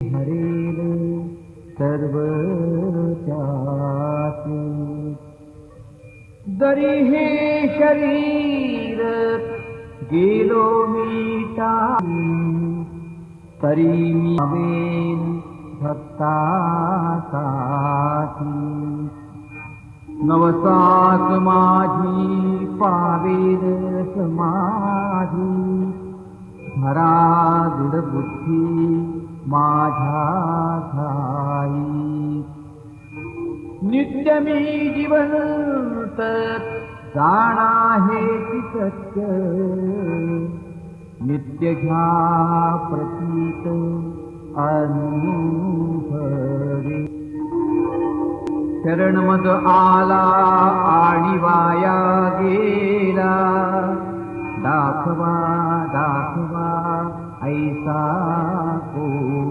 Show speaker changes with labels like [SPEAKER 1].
[SPEAKER 1] हरेल सर्व त्याचे जरी हे शरीर गेलो मीटा तरी मी वेन भक्तासाठी नवसास माझी पावेल समाधी धरा दृढ बुद्धी माझ्या ठाई नित्य मी जिवंत जाणा हेची सत्य नित्य घ्या प्रतीत अनुभवे शरण मज आला आणि वाया गेला दाखवा दाखवा ऐसा